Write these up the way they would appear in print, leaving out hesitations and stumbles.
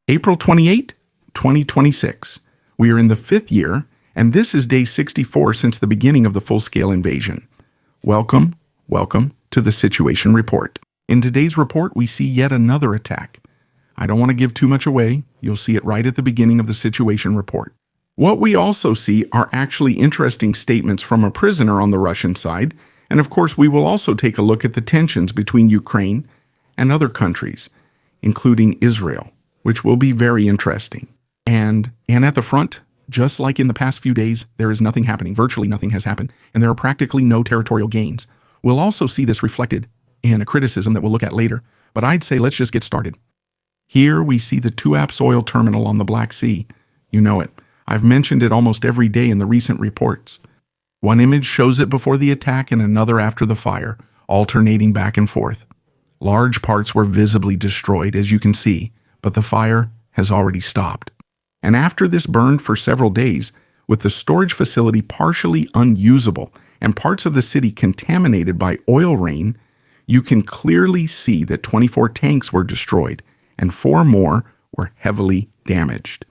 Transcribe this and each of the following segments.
April 28, 2026. We are in the 5th year, and this is day 64 since the beginning of the full-scale invasion. Welcome to the Situation Report. In today's report, we see yet another attack. I don't want to give too much away. You'll see it right at the beginning of the Situation Report. What we also see are actually interesting statements from a prisoner on the Russian side, and of course we will also take a look at the tensions between Ukraine and other countries, including Israel, which will be very interesting. And at the front, just like in the past few days, there is nothing happening. Virtually nothing has happened, and there are practically no territorial gains. We'll also see this reflected in a criticism that we'll look at later, but I'd say let's just get started. Here we see the Tuapse oil terminal on the Black Sea. You know it. I've mentioned it almost every day in the recent reports. One image shows it before the attack and another after the fire, alternating back and forth. Large parts were visibly destroyed, as you can see, but the fire has already stopped. And after this burned for several days, with the storage facility partially unusable and parts of the city contaminated by oil rain, you can clearly see that 24 tanks were destroyed and 4 more were heavily damaged.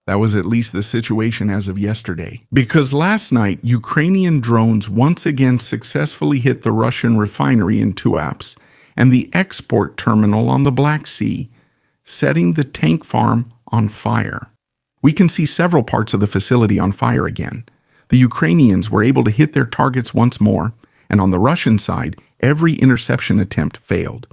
That was at least the situation as of yesterday. Because last night, Ukrainian drones once again successfully hit the Russian refinery in Tuapse and the export terminal on the Black Sea, setting the tank farm on fire. We can see several parts of the facility on fire again. The Ukrainians were able to hit their targets once more, and on the Russian side, every interception attempt failed.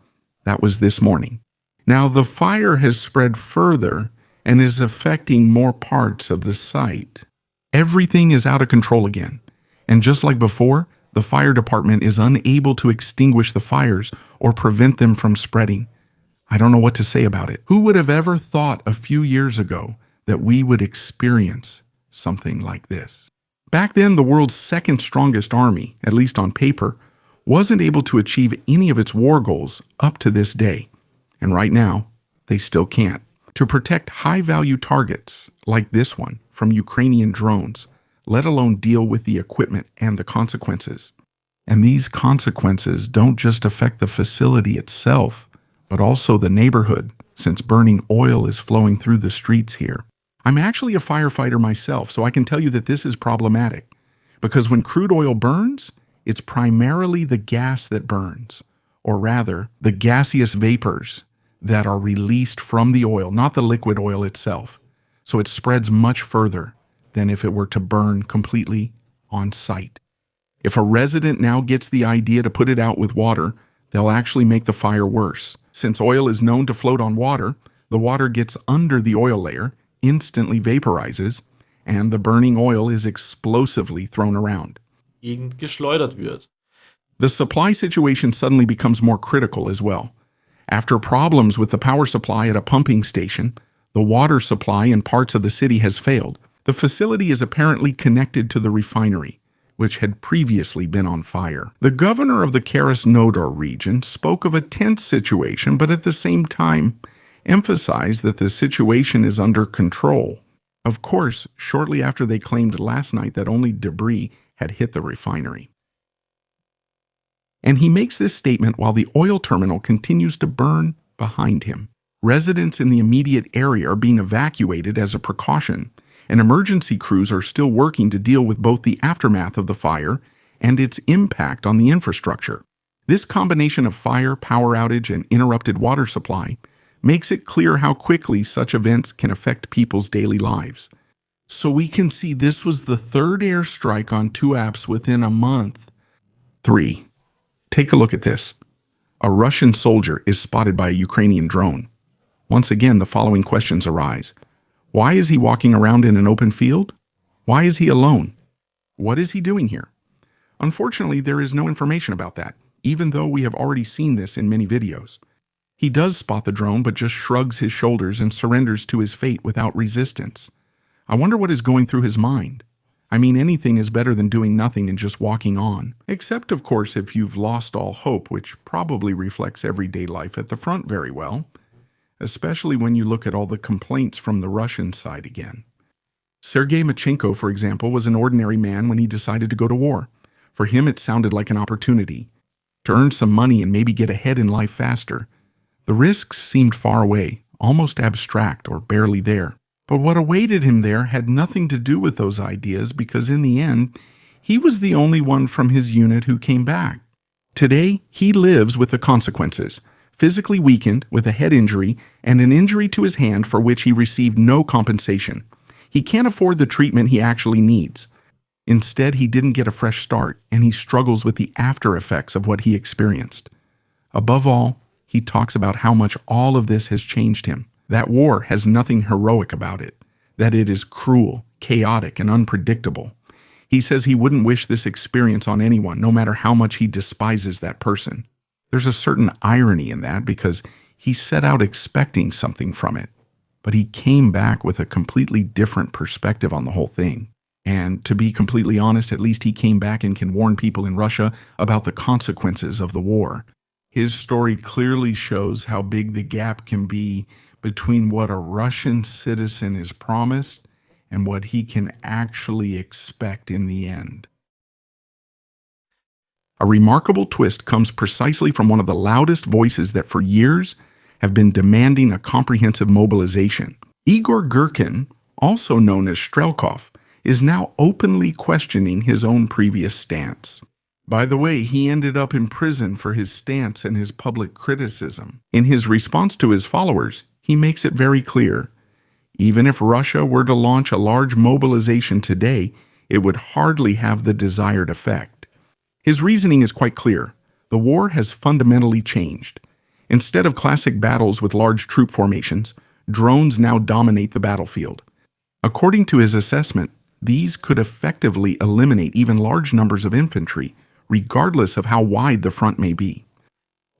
That was this morning. Now, the fire has spread further and is affecting more parts of the site. Everything is out of control again, and just like before, the fire department is unable to extinguish the fires or prevent them from spreading. I don't know what to say about it. Who would have ever thought a few years ago that we would experience something like this? Back then, the world's second strongest army, at least on paper, wasn't able to achieve any of its war goals up to this day. And right now, they still can't. To protect high-value targets like this one from Ukrainian drones, let alone deal with the equipment and the consequences. And these consequences don't just affect the facility itself, but also the neighborhood, since burning oil is flowing through the streets here. I'm actually a firefighter myself, so I can tell you that this is problematic, because when crude oil burns, it's primarily the gas that burns, or rather, the gaseous vapors that are released from the oil, not the liquid oil itself. So it spreads much further than if it were to burn completely on site. If a resident now gets the idea to put it out with water, they'll actually make the fire worse. Since oil is known to float on water, the water gets under the oil layer, instantly vaporizes, and the burning oil is explosively thrown around. Geschleudert wird. The supply situation suddenly becomes more critical as well. After problems with the power supply at a pumping station, the water supply in parts of the city has failed. The facility is apparently connected to the refinery, which had previously been on fire. The governor of the Krasnodar region spoke of a tense situation, but at the same time emphasized that the situation is under control. Of course, shortly after they claimed last night that only debris had hit the refinery. And he makes this statement while the oil terminal continues to burn behind him. Residents in the immediate area are being evacuated as a precaution, and emergency crews are still working to deal with both the aftermath of the fire and its impact on the infrastructure. This combination of fire, power outage, and interrupted water supply makes it clear how quickly such events can affect people's daily lives. So we can see this was the 3rd airstrike on Tuapse within a month. 3. Take a look at this. A Russian soldier is spotted by a Ukrainian drone. Once again, the following questions arise. Why is he walking around in an open field? Why is he alone? What is he doing here? Unfortunately, there is no information about that, even though we have already seen this in many videos. He does spot the drone, but just shrugs his shoulders and surrenders to his fate without resistance. I wonder what is going through his mind. I mean, anything is better than doing nothing and just walking on. Except, of course, if you've lost all hope, which probably reflects everyday life at the front very well, especially when you look at all the complaints from the Russian side again. Sergei Machenko, for example, was an ordinary man when he decided to go to war. For him, it sounded like an opportunity to earn some money and maybe get ahead in life faster. The risks seemed far away, almost abstract or barely there. But what awaited him there had nothing to do with those ideas because in the end, he was the only one from his unit who came back. Today, he lives with the consequences, physically weakened with a head injury and an injury to his hand for which he received no compensation. He can't afford the treatment he actually needs. Instead, he didn't get a fresh start, and he struggles with the after effects of what he experienced. Above all, he talks about how much all of this has changed him. That war has nothing heroic about it, that it is cruel, chaotic, and unpredictable. He says he wouldn't wish this experience on anyone, no matter how much he despises that person. There's a certain irony in that because he set out expecting something from it, but he came back with a completely different perspective on the whole thing. And to be completely honest, at least he came back and can warn people in Russia about the consequences of the war. His story clearly shows how big the gap can be between what a Russian citizen is promised and what he can actually expect in the end. A remarkable twist comes precisely from one of the loudest voices that for years have been demanding a comprehensive mobilization. Igor Girkin, also known as Strelkov, is now openly questioning his own previous stance. By the way, he ended up in prison for his stance and his public criticism. In his response to his followers, he makes it very clear. Even if Russia were to launch a large mobilization today, it would hardly have the desired effect. His reasoning is quite clear. The war has fundamentally changed. Instead of classic battles with large troop formations, drones now dominate the battlefield. According to his assessment, these could effectively eliminate even large numbers of infantry, regardless of how wide the front may be.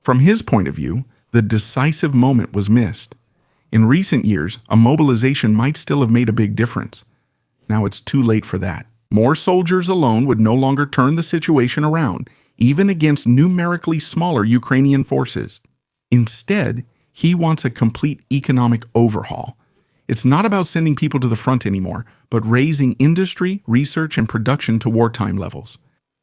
From his point of view, the decisive moment was missed. In recent years, a mobilization might still have made a big difference. Now it's too late for that. More soldiers alone would no longer turn the situation around, even against numerically smaller Ukrainian forces. Instead, he wants a complete economic overhaul. It's not about sending people to the front anymore, but raising industry, research, and production to wartime levels.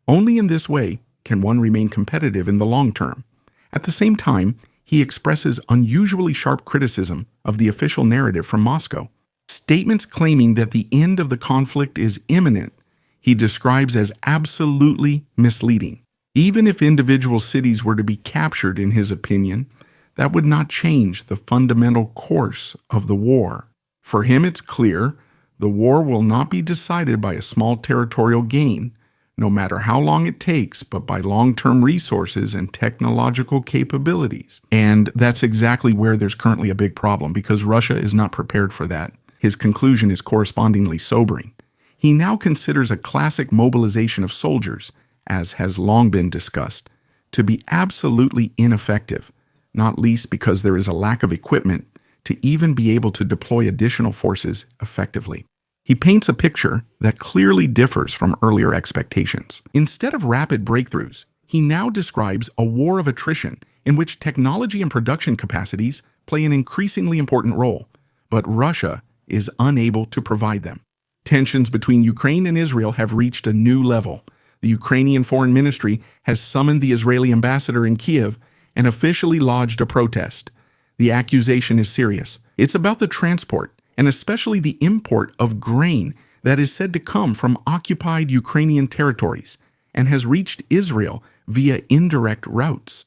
Only in this way can one remain competitive in the long term. At the same time, he expresses unusually sharp criticism of the official narrative from Moscow. Statements claiming that the end of the conflict is imminent, he describes as absolutely misleading. Even if individual cities were to be captured, in his opinion, that would not change the fundamental course of the war. For him, it's clear the war will not be decided by a small territorial gain, no matter how long it takes, but by long-term resources and technological capabilities. And that's exactly where there's currently a big problem, because Russia is not prepared for that. His conclusion is correspondingly sobering. He now considers a classic mobilization of soldiers, as has long been discussed, to be absolutely ineffective, not least because there is a lack of equipment to even be able to deploy additional forces effectively. He paints a picture that clearly differs from earlier expectations. Instead of rapid breakthroughs, he now describes a war of attrition in which technology and production capacities play an increasingly important role, but Russia is unable to provide them. Tensions between Ukraine and Israel have reached a new level. The Ukrainian Foreign Ministry has summoned the Israeli ambassador in Kiev and officially lodged a protest. The accusation is serious. It's about the transport, and especially the import of grain that is said to come from occupied Ukrainian territories and has reached Israel via indirect routes.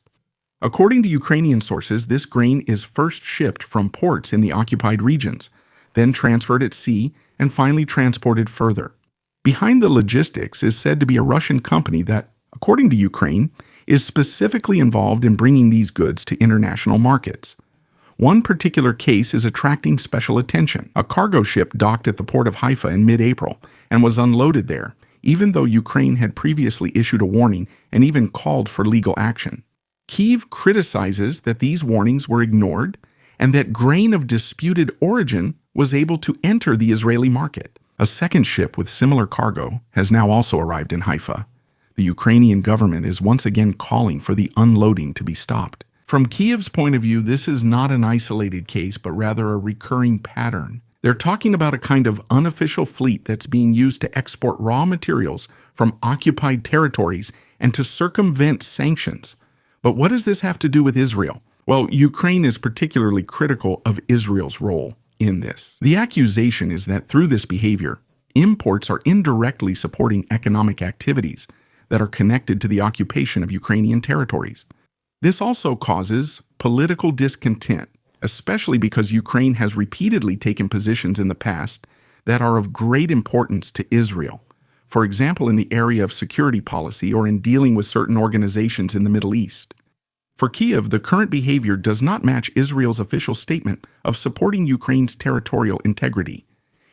According to Ukrainian sources, this grain is first shipped from ports in the occupied regions, then transferred at sea, and finally transported further. Behind the logistics is said to be a Russian company that, according to Ukraine, is specifically involved in bringing these goods to international markets. One particular case is attracting special attention. A cargo ship docked at the port of Haifa in mid-April and was unloaded there, even though Ukraine had previously issued a warning and even called for legal action. Kyiv criticizes that these warnings were ignored and that grain of disputed origin was able to enter the Israeli market. A second ship with similar cargo has now also arrived in Haifa. The Ukrainian government is once again calling for the unloading to be stopped. From Kyiv's point of view, this is not an isolated case, but rather a recurring pattern. They're talking about a kind of unofficial fleet that's being used to export raw materials from occupied territories and to circumvent sanctions. But what does this have to do with Israel? Well, Ukraine is particularly critical of Israel's role in this. The accusation is that through this behavior, imports are indirectly supporting economic activities that are connected to the occupation of Ukrainian territories. This also causes political discontent, especially because Ukraine has repeatedly taken positions in the past that are of great importance to Israel. For example, in the area of security policy or in dealing with certain organizations in the Middle East. For Kiev, the current behavior does not match Israel's official statement of supporting Ukraine's territorial integrity.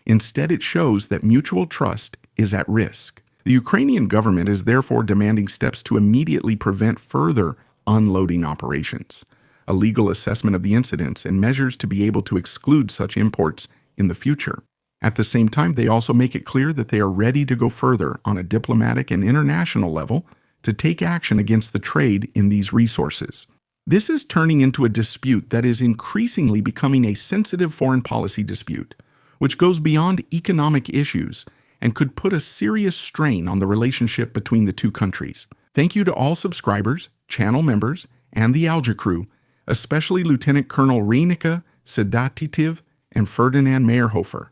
Instead, it shows that mutual trust is at risk. The Ukrainian government is therefore demanding steps to immediately prevent further unloading operations, a legal assessment of the incidents, and measures to be able to exclude such imports in the future. At the same time, they also make it clear that they are ready to go further on a diplomatic and international level to take action against the trade in these resources. This is turning into a dispute that is increasingly becoming a sensitive foreign policy dispute, which goes beyond economic issues and could put a serious strain on the relationship between the two countries. Thank you to all subscribers, channel members, and the Alger crew, especially Lieutenant Colonel Reinika Sedatitiv and Ferdinand Meyerhofer.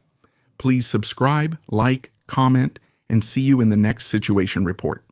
Please subscribe, like, comment, and see you in the next Situation Report.